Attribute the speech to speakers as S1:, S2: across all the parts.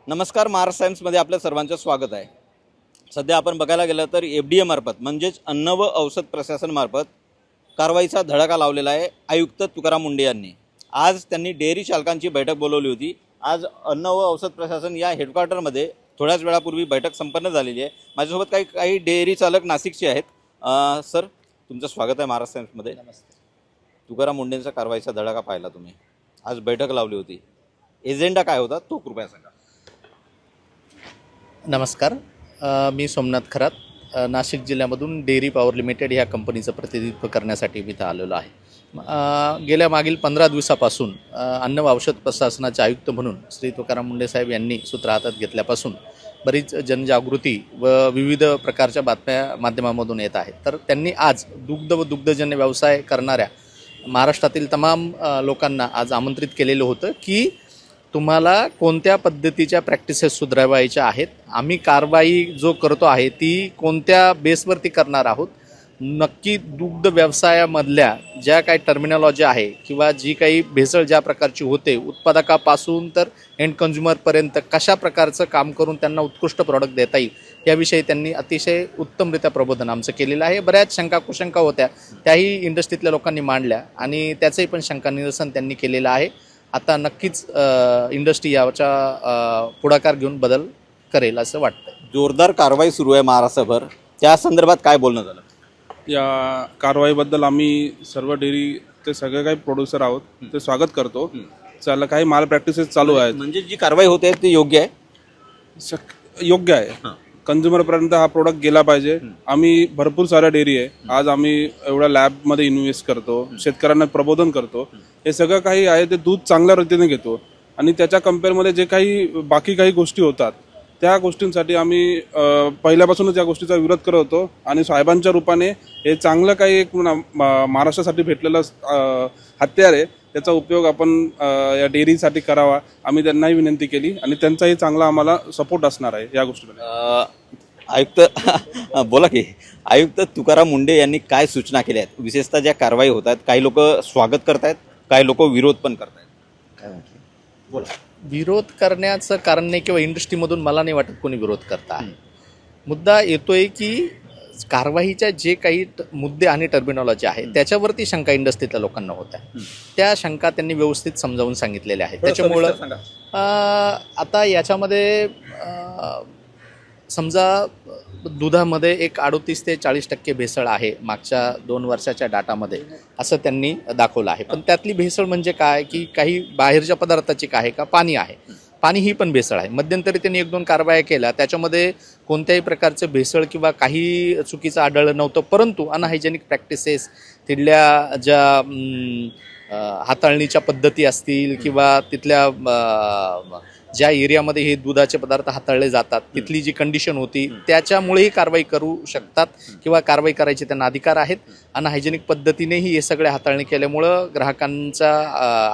S1: नमस्कार. महाराष्ट्र टाइम्समध्ये आपल्या सर्वांचं स्वागत आहे. सध्या आपण बघायला गेलं तर FDA मार्फत म्हणजेच अन्न व औषध प्रशासनमार्फत कारवाईचा धडाका लावलेला आहे आयुक्त तुकाराम मुंढे यांनी. आज त्यांनी डेअरी चालकांची बैठक बोलवली होती. आज अन्न व औषध प्रशासन या हेडक्वार्टरमध्ये थोड्याच वेळापूर्वी बैठक संपन्न झालेली आहे. माझ्यासोबत काही डेअरी चालक नाशिकचे आहेत. सर, तुमचं स्वागत आहे महाराष्ट्र टाइम्समध्ये.
S2: नमस्ते.
S1: तुकाराम मुंढेंचा कारवाईचा धडाका पाहिला तुम्ही, आज बैठक लावली होती, एजेंडा काय होता तो कृपया सांगा.
S2: नमस्कार. मी सोमनाथ खरात, नाशिक जिल्ह्यामधून डेअरी पॉवर लिमिटेड ह्या कंपनीचं प्रतिनिधित्व करण्यासाठी मी इथं आलेलो आहे. गेल्या मागील 15 दिवसापासून अन्न व औषध प्रशासनाचे आयुक्त म्हणून श्री तुकाराम मुंढे साहेब यांनी सूत्र हातात घेतल्यापासून बरीच जनजागृती व विविध प्रकारच्या बातम्या माध्यमामधून येत आहेत. तर त्यांनी आज दुग्ध व दुग्धजन्य व्यवसाय करणाऱ्या महाराष्ट्रातील तमाम लोकांना आज आमंत्रित केलेलं होतं की तुम्हाला कोणत्या पद्धतीच्या प्रॅक्टिसेस सुधारावायच्या आहेत, आम्ही कारवाई जो करतो आहे ती कोणत्या बेसवरती करणार आहोत, नक्की दुग्ध व्यवसायामधल्या ज्या काही टर्मिनॉलॉजी आहे किंवा जी काही भेसळ ज्या प्रकारची होते उत्पादकापासून तर एंड कन्झ्युमरपर्यंत कशा प्रकारचं काम करून त्यांना उत्कृष्ट प्रॉडक्ट देता येईल याविषयी त्यांनी अतिशय उत्तमरित्या प्रबोधन आमचं केलेलं आहे. बऱ्याच शंका कुशंका होत्या, त्याही इंडस्ट्रीतल्या लोकांनी मांडल्या आणि त्याचंही पण शंका निरसन त्यांनी केलेलं आहे. आता नक्कीच इंडस्ट्री याच्या पुढाकार घेऊन बदल करेल असं वाटतं.
S1: जोरदार कारवाई सुरू आहे महाराष्ट्रभर, त्या संदर्भात काय बोलणं झालं?
S3: या कारवाईबद्दल आम्ही सर्व डेअरी ते सगळे काही प्रोड्युसर आहोत ते स्वागत करतो. त्याला काही माल प्रॅक्टिसेस चालू आहेत,
S1: म्हणजे जी कारवाई होते ती योग्य आहे,
S3: योग्य आहे. कंझ्युमरपर्यंत हा प्रोडक्ट गेला पाहिजे. आम्ही भरपूर साऱ्या डेअरी आहे, आज आम्ही एवढ्या लॅबमध्ये इन्व्हेस्ट करतो, शेतकऱ्यांना प्रबोधन करतो. हे सगळं काही आहे ते दूध चांगल्या रीतीने घेतो आणि त्याच्या कम्पेअरमध्ये जे काही बाकी काही गोष्टी होतात त्या गोष्टींसाठी आम्ही पहिल्यापासूनच या गोष्टीचा विरोध करत होतो आणि साहेबांच्या रूपाने हे चांगलं काही एक महाराष्ट्रासाठी भेटलेलं हत्यार आहे, त्याचा उपयोग आपण या डेअरीसाठी करावा. आम्ही त्यांनाही विनंती केली आणि त्यांचाही चांगला आम्हाला सपोर्ट असणार आहे या गोष्टीमध्ये.
S1: आयुक्त बोला की. आयुक्त तुकाराम मुंढे यांनी काय सूचना केल्या आहेत, विशेषतः ज्या कारवाई होत आहेत, काही लोक स्वागत करतायत, काही लोक विरोध पण करतायत, काय म्हटलं? बोला.
S2: विरोध करण्याचं कारण नाही किंवा इंडस्ट्रीमधून मला नाही वाटत कोणी विरोध करता आहे. मुद्दा येतोय की कारवाईच्या जे काही मुद्दे आणि टर्मिनॉलॉजी आहे त्याच्यावरती शंका इंडस्ट्रीतल्या लोकांना होत्या. त्या शंका त्यांनी व्यवस्थित समजावून सांगितलेल्या आहेत. त्याच्यामुळं आता याच्यामध्ये समजा दुधामध्ये एक 38 ते 40% भेसळ आहे मागच्या 2 वर्षाच्या डाटामध्ये, असं त्यांनी दाखवलं आहे. पण त्यातली भेसळ म्हणजे काय की काही बाहेरच्या पदार्थाची काय का पाणी आहे, पाणी ही पण भेसळ आहे. मध्यंतरी त्यांनी 1-2 कारवाया केल्या, त्याच्यामध्ये कोणत्याही प्रकारचं भेसळ किंवा काही चुकीचं आढळलं नव्हतं. परंतु अनहायजेनिक प्रॅक्टिसेस, तिथल्या ज्या हाताळणीच्या पद्धती असतील किंवा तिथल्या ज्या एरियामध्ये हे दुधाचे पदार्थ हाताळले जातात तिथली जी कंडिशन होती त्याच्यामुळेही कारवाई करू शकतात किंवा कारवाई करायचे त्यांना अधिकार आहेत. अनहायजेनिक पद्धतीनेही हे सगळे हाताळणी केल्यामुळं ग्राहकांच्या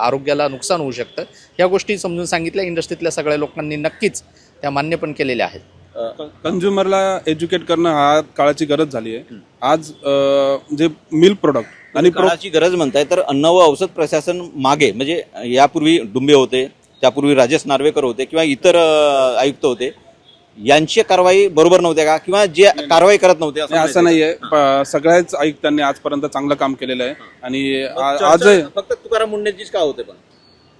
S2: आरोग्याला नुकसान होऊ शकतं. या गोष्टी समजून सांगितल्या. इंडस्ट्रीतल्या सगळ्या लोकांनी नक्कीच त्या मान्य पण केलेल्या आहेत.
S3: कंझ्युमरला एज्युकेट करणं हा काळाची गरज झाली आहे. आज जे मिल्क प्रोडक्ट आणि
S1: काळाची गरज म्हणताय तर अन्न व औषध प्रशासन मागे, म्हणजे यापूर्वी डुंबे होते, त्यापूर्वी राजेश नार्वेकर होते किंवा इतर आयुक्त होते, यांची कारवाई बरोबर नव्हत्या का किंवा जे कारवाई करत नव्हते
S3: असं नाहीये. सगळ्याच आयुक्तांनी आजपर्यंत चांगलं काम केलेलं आहे आणि आजही
S1: फक्त तुकाराम मुंढेंचीच का होते? पण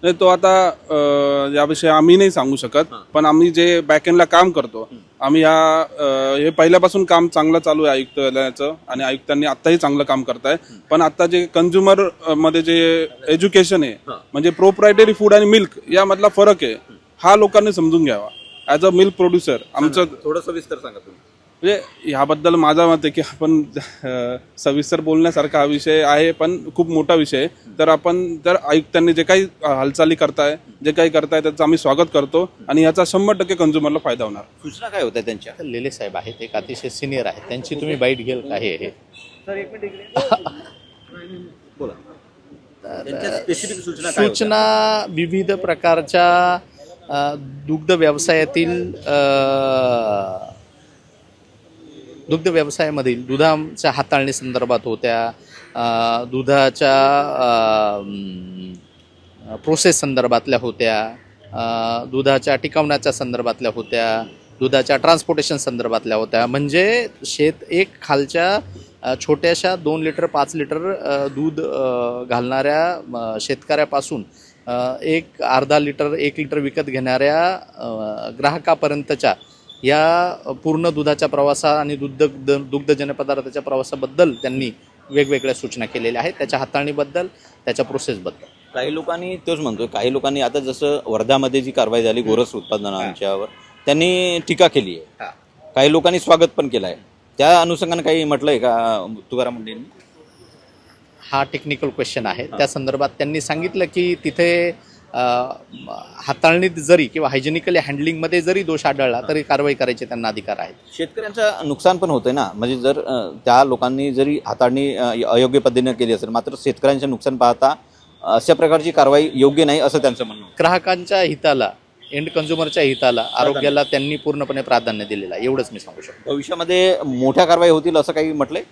S3: नाही, तो आता याविषयी आम्ही नाही सांगू शकत. पण आम्ही जे बॅकएंडला काम करतो, आम्ही हे पहिल्यापासून काम चांगलं चालू आहे आयुक्तालयाचं आणि आयुक्तांनी आत्ताही चांगलं काम करताय. पण आता जे कंझ्युमर मध्ये जे एज्युकेशन आहे, म्हणजे प्रोप्रायटरी फूड आणि मिल्क यामधला फरक आहे, हा लोकांनी समजून घ्यावा. ॲज अ मिल्क प्रोड्युसर आमचं
S1: थोडं सविस्तर सांगा तुम्ही.
S3: म्हणजे ह्याबद्दल माझा मत आहे की आपण सविस्तर बोलण्यासारखा हा विषय आहे, पण खूप मोठा विषय आहे. तर आपण जर आयुक्तांनी जे काही हालचाली करताय, जे काही करताय त्याचं आम्ही स्वागत करतो आणि याचा 100% कंझ्युमरला फायदा होणार.
S1: सूचना काय होत्या त्यांच्या?
S2: लेले साहेब आहेत, एक अतिशय सिनियर आहेत, त्यांची तुम्ही बाईट घेल का? हे सूचना विविध प्रकारच्या दुग्ध व्यवसायामधील दुधाच्या हाताळणी संदर्भात होत्या, दुधाच्या प्रोसेस संदर्भातल्या होत्या, दुधाच्या टिकवण्याच्या संदर्भातल्या होत्या, दुधाच्या ट्रान्सपोर्टेशन संदर्भातल्या होत्या. म्हणजे एक खालच्या छोट्याशा 2 लिटर 5 लिटर दूध घालणाऱ्या शेतकऱ्यापासून एक अर्धा लिटर 1 लिटर विकत घेणाऱ्या ग्राहकापर्यंतच्या या पूर्ण दुधाच्या प्रवासा आणि दुग्धजन्य पदार्थाच्या प्रवासाबद्दल त्यांनी वेगवेगळ्या सूचना केलेल्या आहेत, त्याच्या हाताळणीबद्दल, त्याच्या प्रोसेसबद्दल.
S1: काही लोकांनी तोच म्हणतोय, काही लोकांनी आता जसं वर्ध्यामध्ये जी कारवाई झाली गोरस उत्पादनांच्यावर त्यांनी टीका केली आहे, काही लोकांनी स्वागत पण केलं आहे. त्या अनुषंगाने काही म्हटलंय का तुकाराम मुंडेंनी?
S2: हा टेक्निकल क्वेश्चन आहे. त्या संदर्भात त्यांनी सांगितलं की तिथे हाताळणीत जरी किंवा हायजेनिकली हँडलिंगमध्ये जरी दोष आढळला तरी कारवाई करायचे त्यांना अधिकार आहेत.
S1: शेतकऱ्यांचं नुकसान पण होतंय ना, म्हणजे जर त्या लोकांनी जरी हाताळणी अयोग्य पद्धतीने केली असेल, मात्र शेतकऱ्यांचे नुकसान पाहता अशा प्रकारची कारवाई योग्य नाही असं त्यांचं म्हणणं आहे.
S2: ग्राहकांच्या हिताला, एंड कंझ्युमरच्या हिताला, आरोग्याला त्यांनी पूर्णपणे प्राधान्य दिलेलं आहे, एवढंच मी सांगू शकतो.
S1: भविष्यामध्ये मोठ्या कारवाई होतील असं काही म्हटलंय?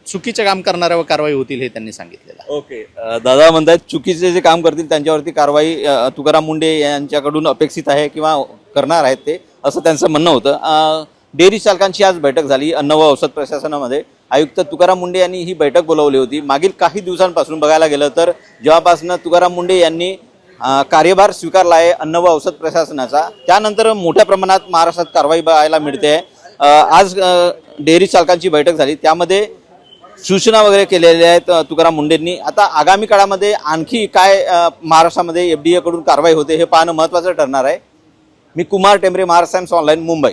S2: चुकीचं काम करणाऱ्यावर कारवाई होतील हे त्यांनी सांगितलेलं आहे.
S1: ओके, दादा म्हणतात चुकीचे जे काम करतील त्यांच्यावरती कारवाई तुकाराम मुंडे यांच्याकडून अपेक्षित आहे किंवा करणार आहेत ते, असं त्यांचं म्हणणं होतं. डेअरी चालकांची आज बैठक झाली अन्न व औषध प्रशासनामध्ये. आयुक्त तुकाराम मुंडे यांनी ही बैठक बोलावली होती. मागील काही दिवसांपासून बघायला गेलं तर जेव्हापासून तुकाराम मुंडे यांनी कार्यभार स्वीकारला आहे अन्न व औषध प्रशासनाचा, त्यानंतर मोठ्या प्रमाणात महाराष्ट्रात कारवाई बघायला मिळते. आज डेअरी चालकांची बैठक झाली, त्यामध्ये सूचना वगैरे केलेल्या आहेत तुकाराम मुंडेंनी. आता आगामी काळामध्ये आणखी काय महाराष्ट्रामध्ये FDA कडून कारवाई होते हे पाहणं महत्त्वाचं ठरणार आहे. मी कुमार टेंबरे, महाराष्ट्र टाइम्स ऑनलाईन, मुंबई.